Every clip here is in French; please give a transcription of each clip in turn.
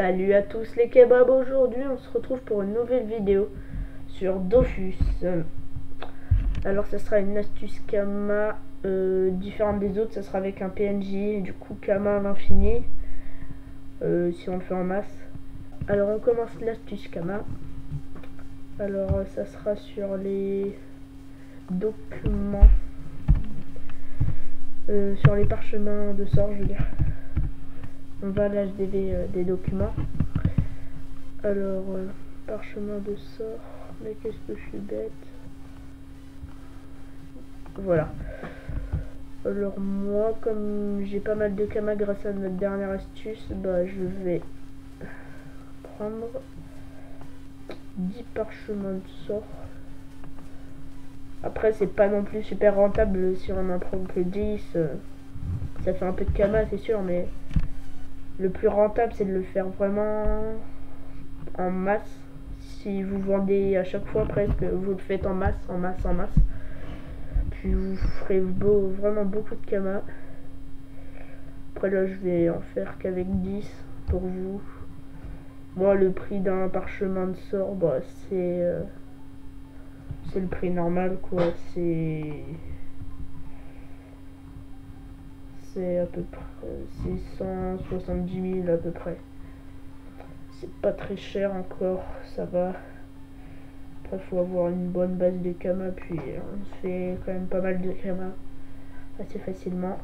Salut à tous les kebabs, aujourd'hui on se retrouve pour une nouvelle vidéo sur Dofus. Alors ça sera une astuce Kama différente des autres, ça sera avec un PNJ, du coup Kama à l'infini, si on le fait en masse. Alors on commence l'astuce Kama. Alors ça sera sur les documents, sur les parchemins de sort, je veux dire. On va à l'HDV des documents. Alors, parchemin de sort, mais qu'est-ce que je suis bête. Voilà. Alors moi, comme j'ai pas mal de Kama grâce à notre dernière astuce, bah je vais prendre 10 parchemins de sort. Après c'est pas non plus super rentable si on en prend que 10. Ça fait un peu de Kama c'est sûr, mais le plus rentable c'est de le faire vraiment en masse. Si vous vendez à chaque fois presque, vous le faites en masse, puis vous ferez vraiment beaucoup de Kama. Après là je vais en faire qu'avec 10 pour vous. Moi le prix d'un parchemin de sort, bah c'est le prix normal quoi, c'est à peu près 670 000 à peu près. C'est pas très cher encore, ça va. Après faut avoir une bonne base de Kama, puis on se fait quand même pas mal de Kama assez facilement.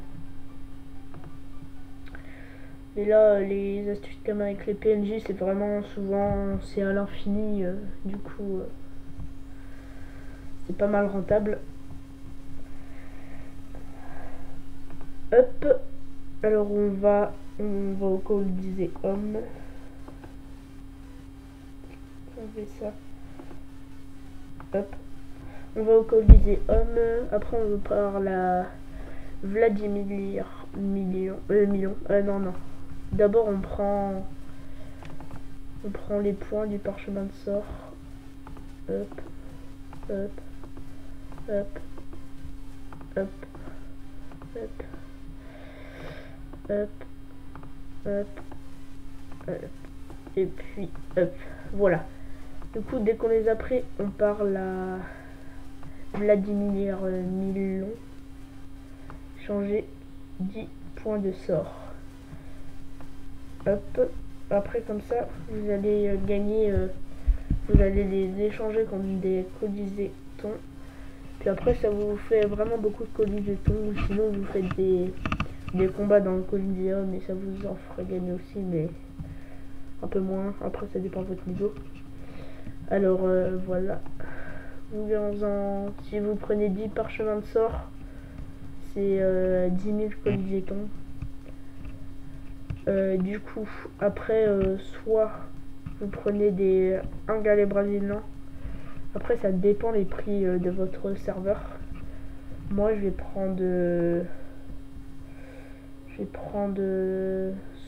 Et là les astuces Kama avec les PNJ c'est vraiment souvent c'est à l'infini, du coup c'est pas mal rentable. Hop, alors on va au Colisée homme. On fait ça. Hop, on va au Colisée homme. Après on part la Vladimir million. Non. D'abord on prend les points du parchemin de sort. Hop, hop, hop, hop, hop, hop, hop, hop, et puis hop, voilà. Du coup dès qu'on les a pris, on part la Vladimir million. Changer 10 points de sort. Hop, après comme ça vous allez gagner, vous allez les échanger contre des colis-jetons. Puis après ça vous fait vraiment beaucoup de colis-jetons, ou sinon vous faites des combats dans le Coliseum et ça vous en fera gagner aussi, mais un peu moins, après ça dépend de votre niveau. Alors voilà, si vous prenez 10 parchemins de sort, c'est 10 000 colis-jetons. Du coup après soit vous prenez un galet brésilien. Après ça dépend les prix de votre serveur. Moi je vais prendre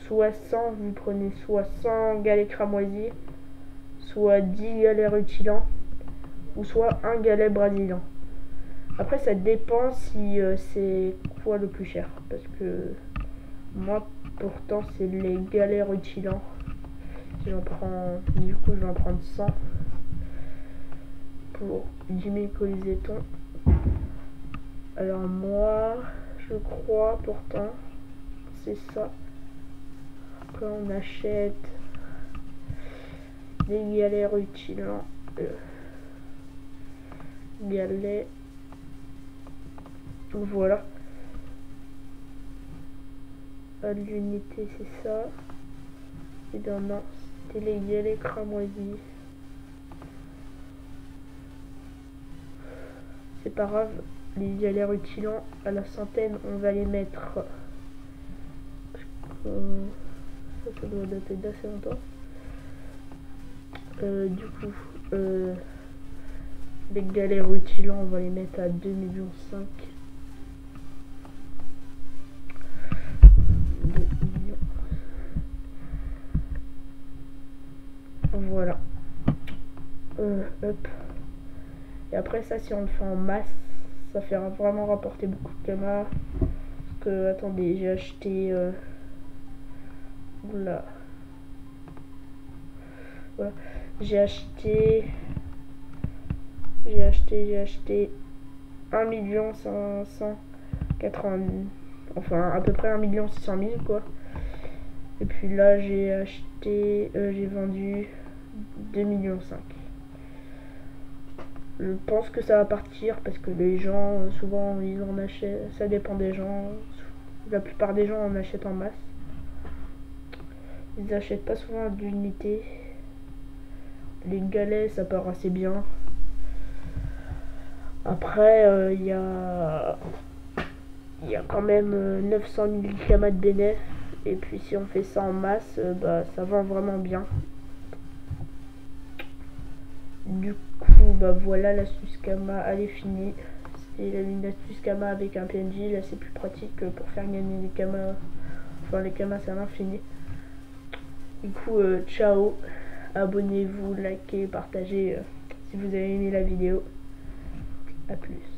soit 100, vous prenez soit 100 galets cramoisis, soit 10 galets rutilants, ou soit un galet brésilien. Après ça dépend si c'est quoi le plus cher, parce que moi pourtant c'est les galets rutilants. Si j'en prends, du coup je vais en prendre 100 pour 10 000 colis-jetons. Alors moi je crois pourtant c'est ça. Quand on achète des galets rutilants, galets, voilà, à l'unité c'est ça. Et bien non, c'était les galets cramoisis. C'est pas grave, les galets rutilants à la centaine on va les mettre, ça doit dater d'assez longtemps. Du coup les galets rutilants on va les mettre à 2,5 millions. Voilà. Hop. Et après ça si on le fait en masse, ça fait vraiment rapporter beaucoup de Kama. Parce que attendez, j'ai acheté là Voilà. J'ai acheté 1 580 000, enfin à peu près 1 600 000 quoi. Et puis là j'ai vendu 2,5 millions. Je pense que ça va partir parce que les gens souvent ils en achètent, ça dépend des gens. La plupart des gens en achètent en masse. Ils achètent pas souvent d'unités. Les galets ça part assez bien. Après il y a quand même 900 000 kamas de bénéf. Et puis si on fait ça en masse, bah ça vend vraiment bien. Du coup bah voilà, l'astuce Kama elle est finie. C'était une astuce Kama avec un PNJ. Là c'est plus pratique pour faire gagner les Kamas. Enfin les Kamas c'est à l'infini. Du coup ciao. Abonnez-vous, likez, partagez si vous avez aimé la vidéo. A plus.